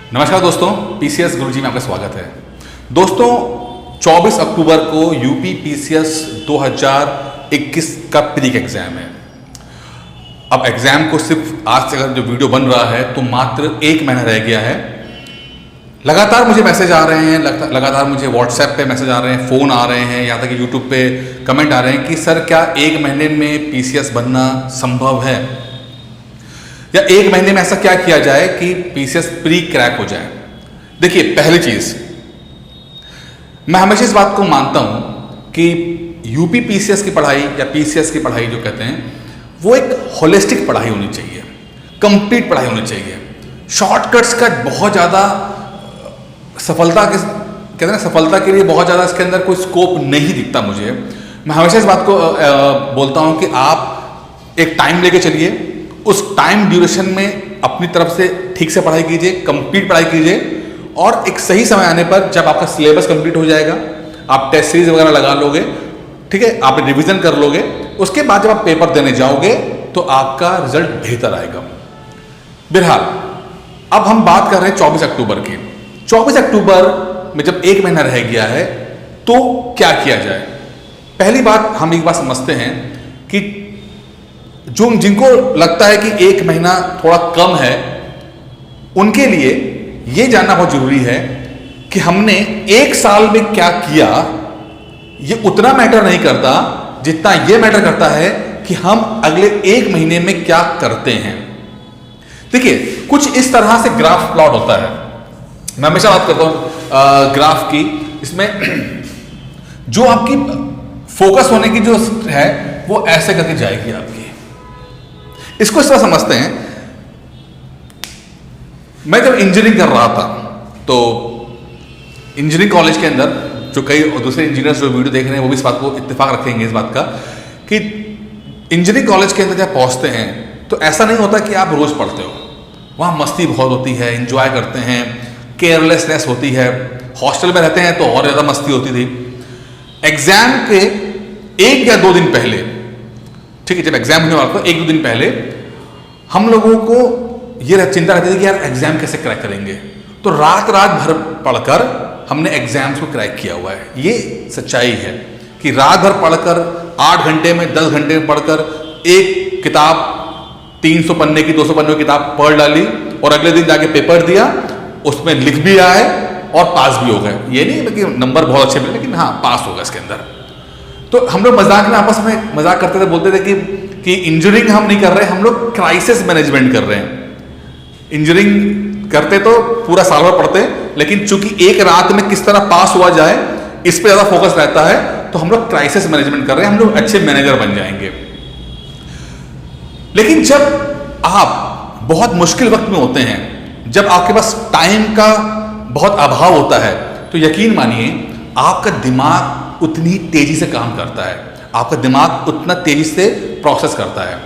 नमस्कार दोस्तों, पीसीएस गुरुजी में आपका स्वागत है। दोस्तों 24 अक्टूबर को यूपी पीसीएस 2021 का प्री एग्जाम है। अब एग्जाम को सिर्फ आज से अगर जो वीडियो बन रहा है तो मात्र 1 महीना रह गया है। लगातार मुझे मैसेज आ रहे हैं, लगातार मुझे व्हाट्सएप पे मैसेज आ रहे हैं, फ़ोन आ रहे हैं, यहाँ तक कि यूट्यूब पे कमेंट आ रहे हैं कि सर क्या 1 महीने में पीसीएस बनना संभव है, या 1 महीने में ऐसा क्या किया जाए कि पीसीएस प्री क्रैक हो जाए। देखिए, पहली चीज मैं हमेशा इस बात को मानता हूं कि यूपी पीसीएस की पढ़ाई या पीसीएस की पढ़ाई जो कहते हैं वो एक होलिस्टिक पढ़ाई होनी चाहिए, कंप्लीट पढ़ाई होनी चाहिए। शॉर्टकट्स का बहुत ज़्यादा सफलता के कहते हैं सफलता के लिए बहुत ज़्यादा इसके अंदर कोई स्कोप नहीं दिखता मुझे। मैं हमेशा इस बात को बोलता हूं कि आप एक टाइम लेके चलिए, उस टाइम ड्यूरेशन में अपनी तरफ से ठीक से पढ़ाई कीजिए, कंप्लीट पढ़ाई कीजिए, और एक सही समय आने पर जब आपका सिलेबस कंप्लीट हो जाएगा, आप टेस्ट सीरीज वगैरह लगा लोगे, ठीक है, आप रिवीजन कर लोगे, उसके बाद जब आप पेपर देने जाओगे तो आपका रिजल्ट बेहतर आएगा। बहरहाल अब हम बात कर रहे हैं 24 अक्टूबर की। 24 अक्टूबर में जब 1 महीना रह गया है तो क्या किया जाए। पहली बात हम एक बात समझते हैं कि जो जिनको लगता है कि 1 महीना थोड़ा कम है, उनके लिए यह जानना बहुत जरूरी है कि हमने 1 साल में क्या किया। ये उतना मैटर नहीं करता जितना यह मैटर करता है कि हम अगले 1 महीने में क्या करते हैं। देखिए, कुछ इस तरह से ग्राफ प्लॉट होता है। मैं हमेशा बात करता हूं ग्राफ की। इसमें जो आपकी फोकस होने की जो है वो ऐसे करके जाएगी आपकी। इसको इस तरह समझते हैं, मैं जब इंजीनियरिंग कर रहा था तो इंजीनियरिंग कॉलेज के अंदर जो कई दूसरे इंजीनियर्स जो वीडियो देख रहे हैं वो भी इस बात को इत्तेफाक रखेंगे इस बात का कि इंजीनियरिंग कॉलेज के अंदर जब पहुंचते हैं तो ऐसा नहीं होता कि आप रोज पढ़ते हो। वहाँ मस्ती बहुत होती है, इंजॉय करते हैं, केयरलेसनेस होती है। हॉस्टल में रहते हैं तो और ज़्यादा मस्ती होती थी। एग्जाम के 1 या 2 दिन पहले, ठीक है, जब एग्जाम होने वाला था 1-2 दिन पहले हम लोगों को ये चिंता रहती थी कि यार एग्जाम कैसे क्रैक करेंगे। तो रात भर पढ़कर हमने एग्जाम्स को क्रैक किया हुआ है। ये सच्चाई है कि रात भर पढ़कर 8 घंटे में 10 घंटे में पढ़कर एक किताब 300 पन्ने की 200 पन्ने की किताब पढ़ डाली और अगले दिन जाके पेपर दिया, उसमें लिख भी आए और पास भी हो गए। ये नहीं कि नंबर बहुत अच्छे मिले, लेकिन हाँ पास हो गए इसके अंदर। तो हम लोग मजाक में आपस में मजाक करते थे, बोलते थे कि इंजीनियरिंग हम नहीं कर रहे, हम लोग क्राइसिस मैनेजमेंट कर रहे हैं। इंजीनियरिंग करते तो पूरा साल भर पढ़ते, लेकिन चूंकि एक रात में किस तरह पास हुआ जाए इस पे ज्यादा फोकस रहता है, तो हम लोग क्राइसिस मैनेजमेंट कर रहे हैं, हम लोग अच्छे मैनेजर बन जाएंगे। लेकिन जब आप बहुत मुश्किल वक्त में होते हैं, जब आपके पास टाइम का बहुत अभाव होता है, तो यकीन मानिए आपका दिमाग उतनी तेजी से काम करता है, आपका दिमाग उतना तेजी से प्रोसेस करता है।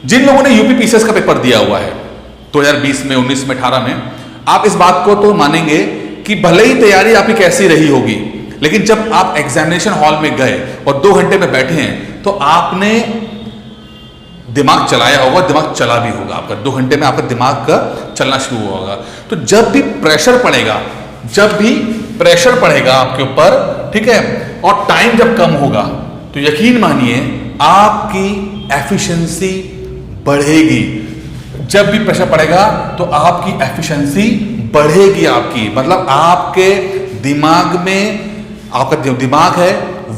जिन लोगों ने यूपी पीसीएस का पेपर दिया हुआ है 2020 में, 19 में, 18 में, आप इस बात को तो मानेंगे कि भले ही तैयारी आपकी कैसी रही होगी, लेकिन जब आप एग्जामिनेशन हॉल में गए और 2 घंटे में बैठे हैं तो आपने दिमाग चलाया होगा, दिमाग चला भी होगा आपका। 2 घंटे में आपका दिमाग का चलना शुरू हुआ होगा। तो जब भी प्रेशर पड़ेगा आपके ऊपर, ठीक है, और टाइम जब कम होगा, तो यकीन मानिए आपकी एफिशिएंसी बढ़ेगी। जब भी प्रेशर पड़ेगा तो आपकी एफिशिएंसी बढ़ेगी आपकी, मतलब आपके दिमाग में, आपका जो दिमाग है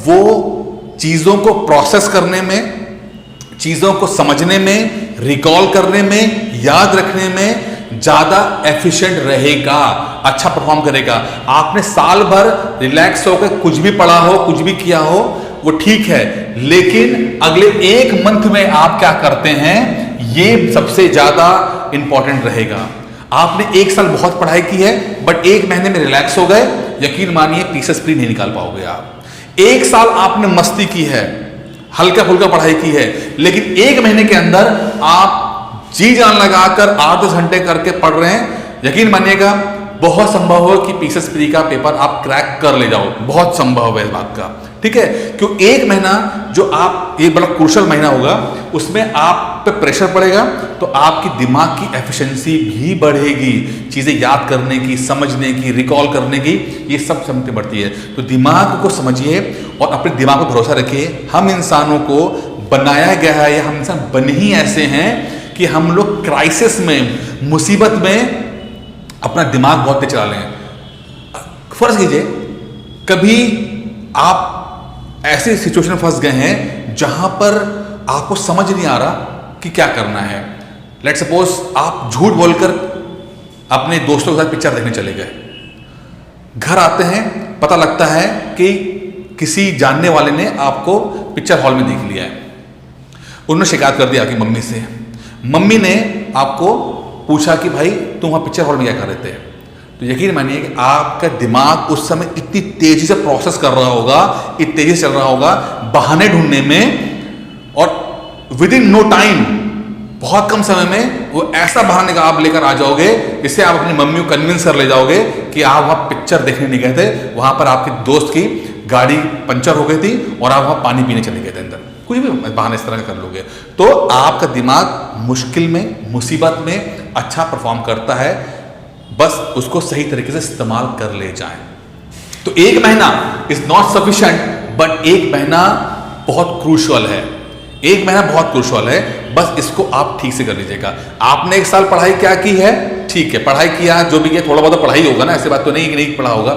वो चीजों को प्रोसेस करने में, चीजों को समझने में, रिकॉल करने में, याद रखने में ज्यादा एफिशिएंट रहेगा, अच्छा परफॉर्म करेगा। आपने साल भर रिलैक्स होकर कुछ भी पढ़ा हो, कुछ भी किया हो, वो ठीक है, लेकिन अगले 1 मंथ में आप क्या करते हैं, ये सबसे ज्यादा इंपॉर्टेंट रहेगा। आपने 1 साल बहुत पढ़ाई की है बट 1 महीने में रिलैक्स हो गए, यकीन मानिए पीसीएस प्री नहीं निकाल पाओगे आप। 1 साल आपने मस्ती की है, हल्का फुल्का पढ़ाई की है, लेकिन 1 महीने के अंदर आप जी जान लगाकर 8-10 घंटे करके पढ़ रहे हैं, यकीन मानिएगा बहुत संभव हो कि पीसीएस प्री का पेपर आप क्रैक कर ले जाओ, बहुत संभव है इस बात का। ठीक है, क्यों 1 महीना जो आप एक बड़ा क्रूशल महीना होगा उसमें आप पे प्रेशर पड़ेगा तो आपकी दिमाग की एफिशिएंसी भी बढ़ेगी। चीज़ें याद करने की, समझने की, रिकॉल करने की, ये सब क्षमता बढ़ती है। तो दिमाग को समझिए और अपने दिमाग पर भरोसा रखिए। हम इंसानों को बनाया गया है या हम इंसान बन ही ऐसे हैं कि हम लोग क्राइसिस में, मुसीबत में अपना दिमाग बहुत तेज चला लें। फर्ज कीजिए कभी आप ऐसी सिचुएशन में फंस गए हैं जहां पर आपको समझ नहीं आ रहा कि क्या करना है। लेट्स सपोज आप झूठ बोलकर अपने दोस्तों के साथ पिक्चर देखने चले गए, घर आते हैं पता लगता है कि किसी जानने वाले ने आपको पिक्चर हॉल में देख लिया है। उन्होंने शिकायत कर दिया आपकी मम्मी से। मम्मी ने आपको पूछा कि भाई तुम वहाँ पिक्चर हॉल में क्या कर रहे थे। तो यकीन मानिए कि आपका दिमाग उस समय इतनी तेजी से प्रोसेस कर रहा होगा, इतनी तेजी से चल रहा होगा बहाने ढूंढने में, और विद इन नो टाइम, बहुत कम समय में वो ऐसा बहाने का आप लेकर आ जाओगे जिससे आप अपनी मम्मी को कन्विंस कर ले जाओगे कि आप वहाँ पिक्चर देखने नहीं गए थे, वहाँ पर आपके दोस्त की गाड़ी पंचर हो गई थी और आप वहाँ पानी पीने चले गए थे अंदर। कोई भी बहाना इस तरह का कर लोगे तो आपका दिमाग मुश्किल में, मुसीबत में अच्छा परफॉर्म करता है। बस उसको सही तरीके से इस्तेमाल कर ले जाएं। तो एक महीना इज नॉट सफिशिएंट, बट एक महीना बहुत क्रूशियल है। एक महीना बहुत क्रूशियल है, बस इसको आप ठीक से कर लीजिएगा। आपने एक साल पढ़ाई क्या की है, ठीक है, पढ़ाई किया, जो भी किया, थोड़ा बहुत पढ़ाई होगा ना, ऐसी बात तो नहीं कि नहीं पढ़ा होगा,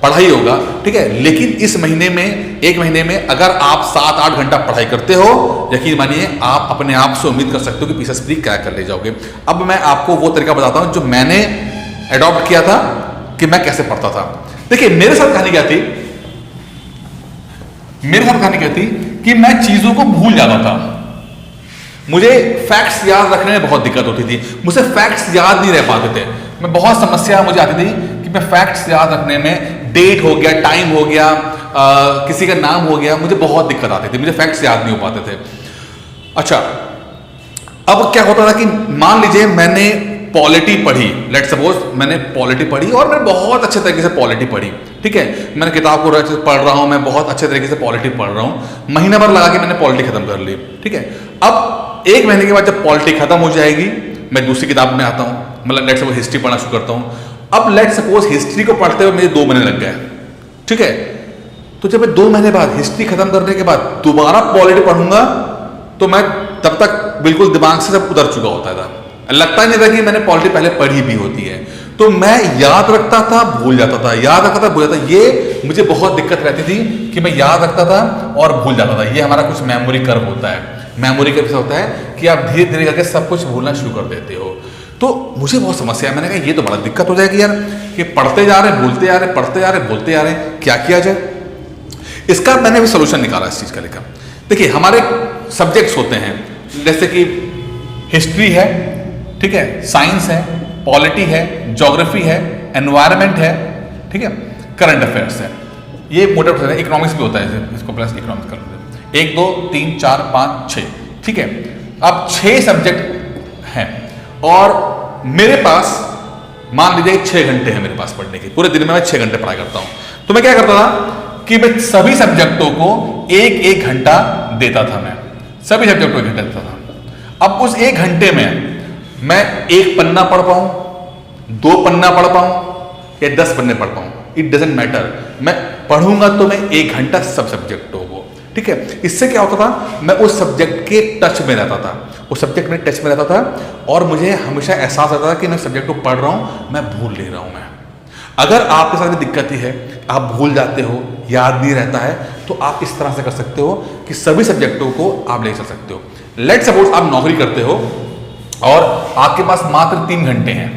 पढ़ाई होगा, ठीक है। लेकिन इस महीने में, एक महीने में अगर आप 7-8 घंटा पढ़ाई करते हो, यकीन मानिए आप अपने आप से उम्मीद कर सकते हो कि पीसीएस प्री क्रैक कर ले जाओगे। अब मैं आपको वो तरीका बताता हूं जो मैंने अडॉप्ट किया था कि मैं कैसे पढ़ता था। देखिए मेरे साथ कहानी क्या थी, मेरे साथ कहानी क्या थी कि मैं चीजों को भूल जाता था। मुझे फैक्ट्स याद रखने में बहुत दिक्कत होती थी, मुझसे फैक्ट्स याद नहीं रह पाते थे। मैं बहुत समस्या मुझे आती थी कि मैं फैक्ट्स याद रखने में, डेट हो गया, टाइम हो गया, किसी का नाम हो गया, मुझे बहुत दिक्कत आती थी, मुझे फैक्ट्स याद नहीं हो पाते थे। अच्छा, अब क्या होता था कि मान लीजिए मैंने पॉलिटी पढ़ी, लेट्स सपोज मैंने पॉलिटी पढ़ी और मैं बहुत अच्छे तरीके से पॉलिटी पढ़ी, ठीक है, मैंने किताब को पढ़ रहा हूं, मैं बहुत अच्छे तरीके से पॉलिटी पढ़ रहा हूं, महीना भर लगा के मैंने पॉलिटी खत्म कर ली, ठीक है। अब एक महीने के बाद जब पॉलिटी खत्म हो जाएगी, मैं दूसरी किताब में आता हूं, मतलब लेट्स सपोज हिस्ट्री पढ़ना शुरू करता हूं। अब लेट्स सपोज हिस्ट्री को पढ़ते हुए मुझे 2 महीने लग गए, ठीक है। तो जब मैं 2 महीने बाद हिस्ट्री खत्म करने के बाद दोबारा पॉलिटी पढ़ूंगा तो मैं तब तक बिल्कुल दिमाग से सब उतर चुका होता था, लगता नहीं था कि मैंने पॉलिटी पहले पढ़ी भी होती है। तो मैं याद रखता था, भूल जाता था, याद रखता था, भूल जाता था। ये मुझे बहुत दिक्कत रहती थी कि मैं याद रखता था और भूल जाता था। ये हमारा कुछ मेमोरी कर्व होता है। मेमोरी कर्व होता है कि आप धीरे धीरे करके सब कुछ भूलना शुरू कर देते हो। तो मुझे बहुत समस्या है, मैंने कहा ये तो बड़ा दिक्कत हो जाएगी यार, कि पढ़ते जा रहे, भूलते जा रहे, पढ़ते जा रहे, भूलते जा रहे, क्या किया जाए। इसका मैंने भी सोल्यूशन निकाला इस चीज का लेकर। देखिए हमारे सब्जेक्ट्स होते हैं, जैसे कि हिस्ट्री है, ठीक है, साइंस है, पॉलिटी है, ज्योग्राफी है, एनवायरनमेंट है, ठीक है, करंट अफेयर्स है। ये मोटे तौर पर इकोनॉमिक्स भी होता है, इसको प्लस इकोनॉमिक्स कर लेते हैं। 1 2 3 4 5 6, ठीक है। अब 6 सब्जेक्ट हैं और मेरे पास मान लीजिए 6 घंटे हैं मेरे पास पढ़ने के, पूरे दिन में मैं 6 घंटे पढ़ाई करता हूं। तो मैं क्या करता था कि मैं सभी सब्जेक्टों को 1-1 घंटा देता था, मैं सभी सब्जेक्टों को 1 घंटा देता था। अब उस 1 घंटे में मैं 1 पन्ना पढ़ पाऊं, 2 पन्ना पढ़ पाऊं या 10 पन्ने पढ़ पाऊं, इट डजंट मैटर। मैं पढ़ूंगा तो मैं 1 घंटा सब सब्जेक्टों को, ठीक है। इससे क्या होता था, मैं उस सब्जेक्ट के टच में रहता था, उस सब्जेक्ट में टच में रहता था और मुझे हमेशा एहसास होता था कि मैं सब्जेक्ट को पढ़ रहा हूं, मैं भूल ले रहा हूं। मैं अगर आपके साथ भी दिक्कत ही है, आप भूल जाते हो, याद नहीं रहता है, तो आप इस तरह से कर सकते हो कि सभी सब्जेक्टों को आप ले चल सकते हो। लेट्स सपोज आप नौकरी करते हो और आपके पास मात्र 3 घंटे हैं,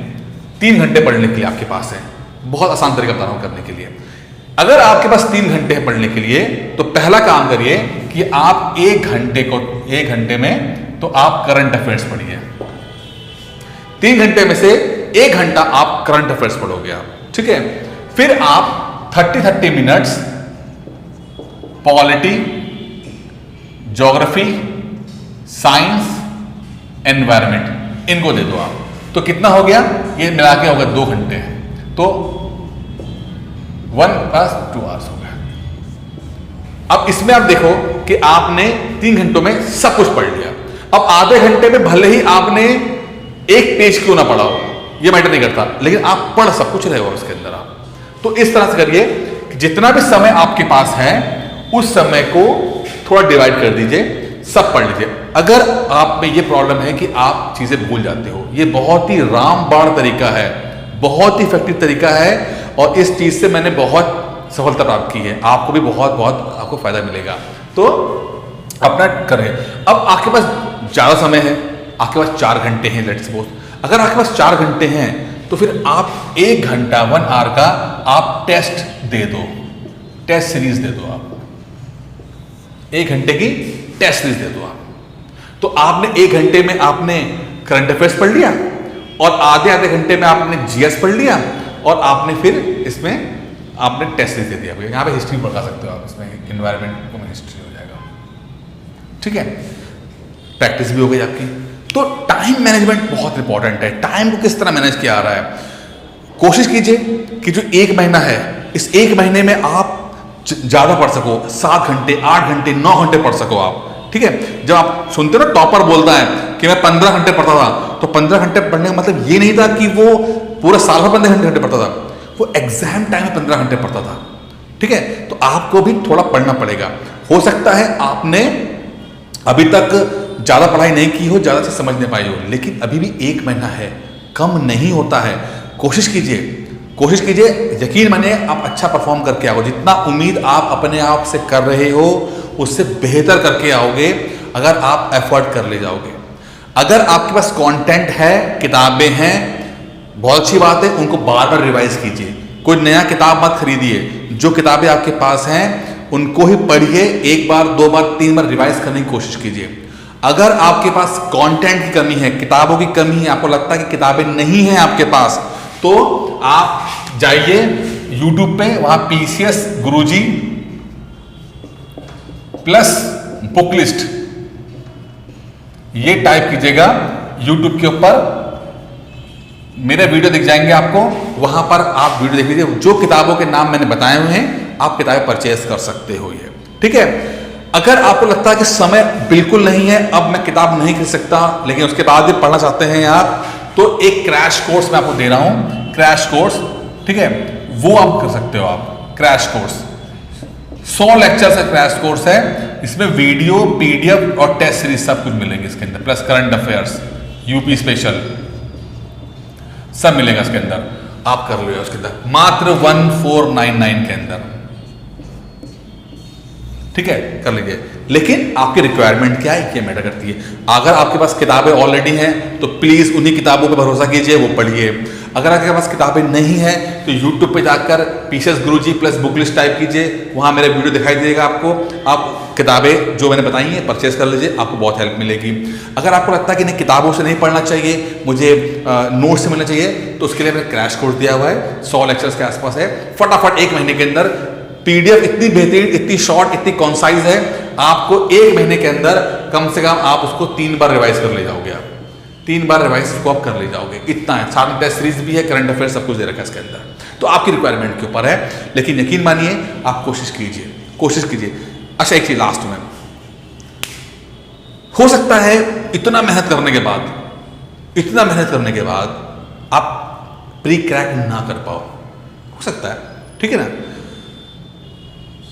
3 घंटे पढ़ने के लिए आपके पास है। बहुत आसान तरीका बता रहा हूं करने के लिए। अगर आपके पास 3 घंटे हैं पढ़ने के लिए, तो पहला काम करिए कि आप 1 घंटे में तो आप करंट अफेयर्स पढ़िए। 3 घंटे में से 1 घंटा आप करंट अफेयर्स पढ़ोगे आप, ठीक है। फिर आप 30 minutes polity, geography, science, environment इनको दे दो आप। तो कितना हो गया, ये मिला के होगा 2 घंटे, तो 1 + 2 आवर्स हो गया। अब इसमें आप देखो कि आपने 3 घंटों में सब कुछ पढ़ लिया। अब आधे घंटे में भले ही आपने 1 पेज क्यों ना पढ़ा हो ये मैटर नहीं करता, लेकिन आप पढ़ सब कुछ रहे हो उसके अंदर आप। तो इस तरह से करिए कि जितना भी समय आपके पास है उस समय को थोड़ा डिवाइड कर दीजिए, सब पढ़ लीजिए। अगर आप में ये प्रॉब्लम है कि आप चीजें भूल जाते हो, ये बहुत ही रामबाण तरीका है, बहुत ही इफेक्टिव तरीका है, और इस चीज से मैंने बहुत सफलता प्राप्त की है। आपको भी बहुत बहुत आपको फायदा मिलेगा। तो अपना करें। अब आपके पास ज्यादा समय है, आपके पास 4 घंटे हैं लेट्स सपोज। अगर आपके पास 4 घंटे हैं तो फिर आप 1 घंटा 1 आवर का आप टेस्ट दे दो, टेस्ट सीरीज दे दो। आप 1 घंटे की टेस्ट सीरीज दे दो आप। तो आपने 1 घंटे में आपने करंट अफेयर्स पढ़ लिया, और आधे घंटे में आपने जीएस पढ़ लिया, और आपने फिर इसमें आपने टेस्ट सीरीज दे दिया। यहाँ पे हिस्ट्री पढ़ा सकते हो आप, इसमें इन्वायरमेंट में हिस्ट्री हो जाएगा। ठीक है, प्रैक्टिस भी हो गई आपकी। तो टाइम मैनेजमेंट बहुत इंपॉर्टेंट है। टाइम को किस तरह मैनेज किया आ रहा है, कोशिश कीजिए कि जो 1 महीना है, इस 1 महीने में आप ज्यादा पढ़ सको, 7 घंटे 8 घंटे 9 घंटे पढ़ सको आप। ठीक है, जब आप सुनते हो ना टॉपर बोलता है कि मैं 15 घंटे पढ़ता था, तो 15 घंटे पढ़ने का मतलब ये नहीं था कि वो पूरा साल भर 15 घंटे पढ़ता था, वो एग्जाम टाइम में 15 घंटे पढ़ता था। ठीक है, तो आपको भी थोड़ा पढ़ना पड़ेगा। हो सकता है आपने अभी तक ज्यादा पढ़ाई नहीं की हो, ज्यादा से समझ नहीं पाई हो, लेकिन अभी भी 1 महीना है, कम नहीं होता है। कोशिश कीजिए, कोशिश कीजिए, यकीन मानिए आप अच्छा परफॉर्म करके आओगे। जितना उम्मीद आप अपने आप से कर रहे हो उससे बेहतर करके आओगे अगर आप एफर्ट कर ले जाओगे। अगर आपके पास कंटेंट है, किताबें हैं, बहुत अच्छी बात है, उनको बार बार रिवाइज कीजिए। कोई नया किताब मत खरीदिए, जो किताबें आपके पास हैं उनको ही पढ़िए, 1 बार 2 बार 3 बार रिवाइज करने की कोशिश कीजिए। अगर आपके पास कंटेंट की कमी है, किताबों की कमी है, आपको लगता है कि किताबें नहीं हैं आपके पास, तो आप जाइए YouTube पे, वहां PCS गुरुजी प्लस बुक लिस्ट ये टाइप कीजिएगा YouTube के ऊपर, मेरे वीडियो दिख जाएंगे आपको, वहां पर आप वीडियो देख लीजिए। जो किताबों के नाम मैंने बताए हुए हैं आप किताबें परचेज कर सकते हो ये। ठीक है, अगर आपको लगता है कि समय बिल्कुल नहीं है, अब मैं किताब नहीं खरीद सकता, लेकिन उसके बाद भी पढ़ना चाहते हैं आप, तो एक क्रैश कोर्स मैं आपको दे रहा हूं, क्रैश कोर्स। ठीक है, वो आप कर सकते हो। आप क्रैश कोर्स 100 लेक्चर का क्रैश कोर्स है, इसमें वीडियो, PDF और टेस्ट सीरीज सब कुछ मिलेंगे इसके अंदर, plus current affairs, UP special सब मिलेगा इसके अंदर। आप कर लो उसके अंदर मात्र 1499 के अंदर। ठीक है, कर लीजिए, लेकिन आपकी रिक्वायरमेंट क्या है ये मैटर करती है। अगर आपके पास किताबें ऑलरेडी हैं तो प्लीज उन्हीं किताबों पर भरोसा कीजिए, वो पढ़िए। अगर आपके पास किताबें नहीं है तो YouTube पे जाकर PCS गुरुजी प्लस बुक लिस्ट टाइप कीजिए, वहां मेरा वीडियो दिखाई देगा आपको। आप किताबें जो मैंने बताई हैं परचेज कर लीजिए, आपको बहुत हेल्प मिलेगी। अगर आपको लगता है कि नहीं किताबों से नहीं पढ़ना चाहिए, मुझे नोट से मिलना चाहिए, तो उसके लिए मैंने क्रैश कोर्स दिया हुआ है, 100 लेक्चर्स के आसपास है। फटाफट 1 महीने के अंदर PDF इतनी बेहतरीन, इतनी शॉर्ट, इतनी कॉन्साइज है, आपको 1 महीने के अंदर कम से कम आप उसको 3 बार रिवाइज कर ले जाओगे। आप 3 बार रिवाइज को आप कर ले जाओगे, इतना है। साथ में टेस्ट सीरीज भी है, करंट अफेयर सब कुछ दे रखा है इसके अंदर। तो आपकी रिक्वायरमेंट के ऊपर है, लेकिन यकीन मानिए आप कोशिश कीजिए, कोशिश कीजिए। अच्छा एक चीज लास्ट में, हो सकता है इतना मेहनत करने के बाद, इतना मेहनत करने के बाद आप प्री क्रैक ना कर पाओ, हो सकता है। ठीक है ना,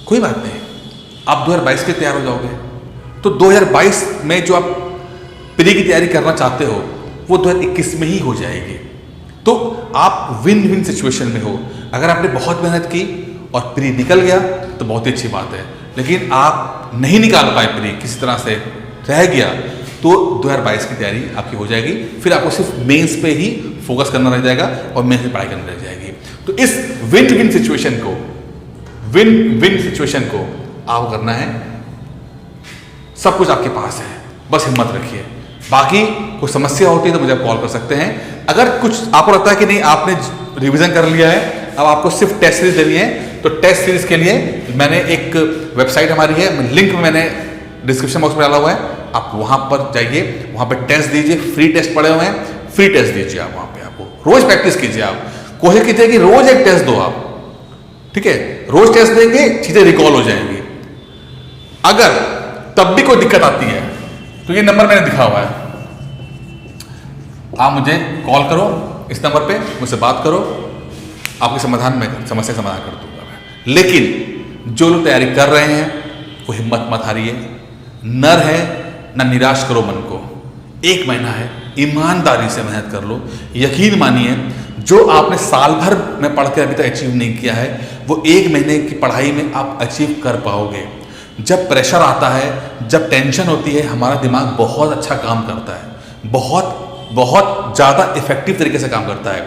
कोई बात नहीं, आप 2022 के तैयार हो जाओगे तो 2022 में जो आप प्री की तैयारी करना चाहते हो वो 2021 में ही हो जाएगी। तो आप विन विन सिचुएशन में हो। अगर आपने बहुत मेहनत की और प्री निकल गया तो बहुत ही अच्छी बात है, लेकिन आप नहीं निकाल पाए प्री, किसी तरह से रह गया, तो 2022 की तैयारी आपकी हो जाएगी। फिर आपको सिर्फ मेंस पे ही फोकस करना रह जाएगा और मेंस में पढ़ाई करनी रह जाएगी। तो इस विन विन सिचुएशन को, विन विन सिचुएशन को आप करना है, सब कुछ आपके पास है, बस हिम्मत रखिए। बाकी कोई समस्या होती है तो मुझे आप कॉल कर सकते हैं। अगर कुछ आपको लगता है कि नहीं आपने रिवीजन कर लिया है, अब आपको सिर्फ टेस्ट सीरीज देनी है, तो टेस्ट सीरीज के लिए मैंने एक वेबसाइट हमारी है, लिंक मैंने डिस्क्रिप्शन बॉक्स में डाला हुआ है, आप वहां पर जाइए, वहां पर टेस्ट दीजिए, फ्री टेस्ट पड़े हुए हैं, फ्री टेस्ट दीजिए आप वहां पे। आपको रोज प्रैक्टिस कीजिए, आप कोशिश कीजिए कि रोज एक टेस्ट दो आप। ठीक है, रोज टेस्ट देंगे, चीजें रिकॉल हो जाएंगी। अगर तब भी कोई दिक्कत आती है तो ये नंबर मैंने दिखा हुआ है, आप मुझे कॉल करो, इस नंबर पे मुझसे बात करो, आपके समस्या समाधान कर दूंगा मैं। लेकिन जो लोग तैयारी कर रहे हैं वो हिम्मत मत हारिए, नर है ना निराश करो मन को। 1 महीना है, ईमानदारी से मेहनत कर लो। यकीन मानिए जो आपने साल भर में पढ़ के अभी तक अचीव नहीं किया है वो 1 महीने की पढ़ाई में आप अचीव कर पाओगे। जब प्रेशर आता है, जब टेंशन होती है, हमारा दिमाग बहुत अच्छा काम करता है, बहुत बहुत ज़्यादा इफेक्टिव तरीके से काम करता है।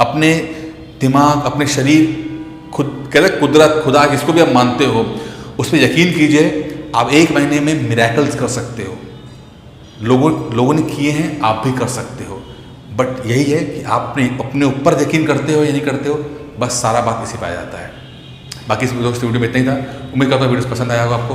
अपने दिमाग, अपने शरीर, खुद कहते कुदरत, खुदा, जिसको भी आप मानते हो, उस पर यकीन कीजिए। आप 1 महीने में मिरेकल्स कर सकते हो। लोगों ने किए हैं, आप भी कर सकते हो। बट यही है कि आप अपने ऊपर यकीन करते हो या नहीं करते हो, बस सारा बात इसी पे आ जाता है। बाकी इस वीडियो में इतना ही था। उम्मीद करता हूँ वीडियो पसंद आया होगा आपको।